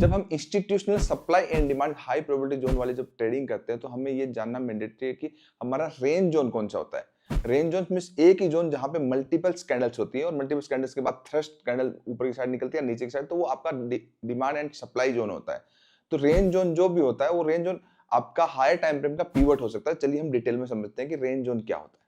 जब हम institutional supply and demand high probability zone वाली जब ट्रेडिंग करते हैं तो हमें ये जानना मैंडेटरी है कि हमारा रेंज जोन कौन सा होता है। रेंज जोन मींस एक ही जोन जहां पे मल्टीपल कैंडल्स होती है और मल्टीपल कैंडल्स के बाद थ्रस्ट कैंडल ऊपर की साइड निकलती है नीचे की साइड, तो वो आपका डिमांड एंड सप्लाई जोन होता है। तो रेंज जोन जो भी होता है वो रेंज जोन आपका हायर टाइम फ्रेम का पीवट हो सकता है। चलिए हम डिटेल में समझते हैं कि रेंज जोन क्या होता है।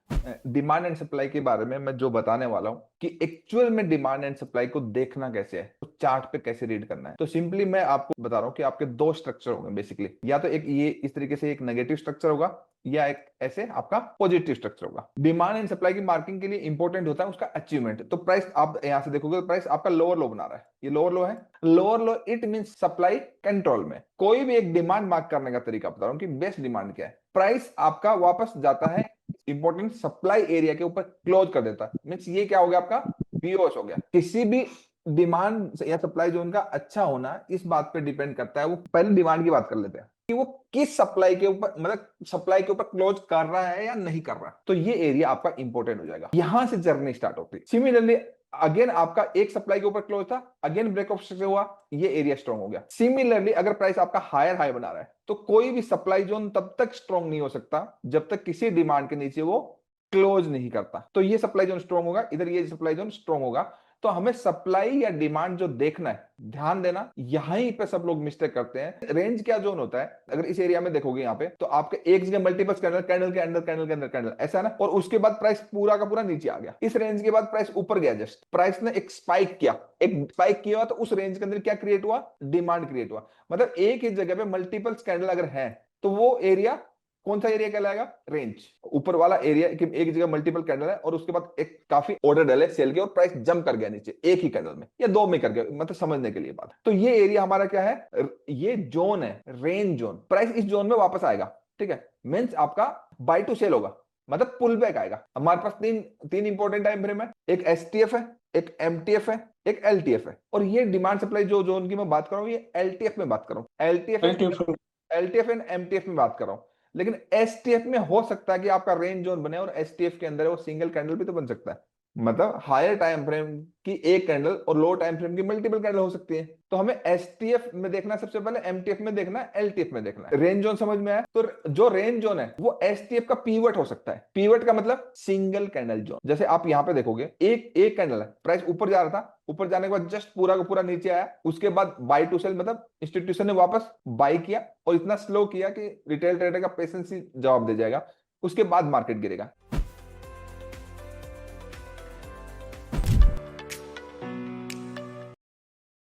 डिमांड एंड सप्लाई के बारे में मैं जो बताने वाला हूं कि एक्चुअल में डिमांड एंड सप्लाई को देखना कैसे है, तो चार्ट पे कैसे रीड करना है। तो सिंपली मैं आपको बता रहा हूं कि आपके दो स्ट्रक्चर होंगे बेसिकली, या तो एक ये इस तरीके से एक नेगेटिव स्ट्रक्चर होगा या एक ऐसे आपका पॉजिटिव स्ट्रक्चर होगा। डिमांड एंड सप्लाई की मार्किंग के लिए इंपॉर्टेंट होता है उसका अचीवमेंट। तो प्राइस आप यहां से देखोगे तो प्राइस आपका लोअर लो बना रहा है, ये लोअर लो है। Lower low it mean supply control में। कोई भी एक डिमांड मार्क करने का तरीका बता रहा हूं कि बेस्ट डिमांड क्या है। प्राइस आपका वापस जाता है इंपॉर्टेंट सप्लाई एरिया के ऊपर, क्लोज कर देता है। मींस ये क्या हो गया, आपका पीओएस हो गया। किसी भी डिमांड या सप्लाई जोन का अच्छा होना इस बात पे डिपेंड करता है, वो पहले डिमांड की बात कर लेते हैं कि वो किस सप्लाई के ऊपर, मतलब सप्लाई के ऊपर क्लोज कर रहा है या नहीं कर रहा है। तो ये एरिया आपका इंपॉर्टेंट हो जाएगा, यहां से जर्नी स्टार्ट होती है। सिमिलरली अगेन आपका एक सप्लाई के ऊपर क्लोज था, अगेन ब्रेकआउट से हुआ, ये एरिया स्ट्रॉन्ग हो गया। सिमिलरली अगर प्राइस आपका हायर हाई बना रहा है तो कोई भी सप्लाई जोन तब तक स्ट्रॉन्ग नहीं हो सकता जब तक किसी डिमांड के नीचे वो क्लोज नहीं करता। तो ये सप्लाई जोन स्ट्रॉन्ग होगा, इधर ये सप्लाई जोन स्ट्रॉन्ग होगा। तो हमें सप्लाई या डिमांड जो देखना है, ध्यान देना, यहीं पे सब लोग मिस्टेक करते हैं। रेंज क्या जोन होता है, अगर इस एरिया में देखोगे यहाँ पे, तो आपके एक जगह मल्टीपल कैंडल, कैंडल के अंदर कैंडल के अंदर कैंडल, ऐसा है ना। और उसके बाद प्राइस पूरा का पूरा नीचे आ गया। इस रेंज के बाद प्राइस ऊपर गया, जस्ट प्राइस ने एक स्पाइक किया, एक स्पाइक किया, तो उस रेंज के अंदर क्या क्रिएट हुआ, डिमांड क्रिएट हुआ। मतलब एक ही जगह पे मल्टीपल कैंडल अगर है तो वो एरिया कौन सा एरिया कहलाएगा, रेंज। ऊपर वाला एरिया कि एक जगह मल्टीपल कैंडल है और उसके बाद एक काफी ऑर्डर डले सेल के और प्राइस जंप कर गया नीचे एक ही कैंडल में या दो में कर गया, मतलब समझने के लिए बात। तो ये एरिया हमारा क्या है, ये जोन है रेंज जोन। प्राइस इस जोन में वापस आएगा, ठीक है, मींस आपका बाय टू सेल होगा, मतलब पुल बैक आएगा। हमारे पास तीन तीन इंपॉर्टेंट टाइम फ्रेम है, एक एसटीएफ है, एक एमटीएफ है, एक एलटीएफ है। और ये डिमांड सप्लाई जो जोन की मैं बात कर रहा हूँ, ये एलटीएफ में बात कर रहा हूँ, LTF and LTF and MTF में बात कर रहा हूं। लेकिन एसटीएफ में हो सकता है कि आपका रेंज जोन बने और एसटीएफ के अंदर है वो सिंगल कैंडल भी तो बन सकता है, मतलब हायर टाइम फ्रेम की एक कैंडल और लो टाइम फ्रेम की मल्टीपल कैंडल हो सकती है। तो हमें एसटीएफ में देखना है सबसे पहले, एमटीएफ में देखना है, एलटीएफ में देखना है। रेंज जोन समझ में आया। तो जो रेंज जोन है वो एसटीएफ का पीवट हो सकता है। पीवट का मतलब सिंगल कैंडल जोन। जैसे आप यहां पे देखोगे एक एक कैंडल है, प्राइस ऊपर जा रहा था, ऊपर जाने के बाद जस्ट पूरा का पूरा नीचे आया, उसके बाद बाय टू सेल, मतलब इंस्टीट्यूशन ने वापस बाय किया और इतना स्लो किया कि रिटेल ट्रेडर का पेशेंस ही जवाब दे जाएगा, उसके बाद मार्केट गिरेगा।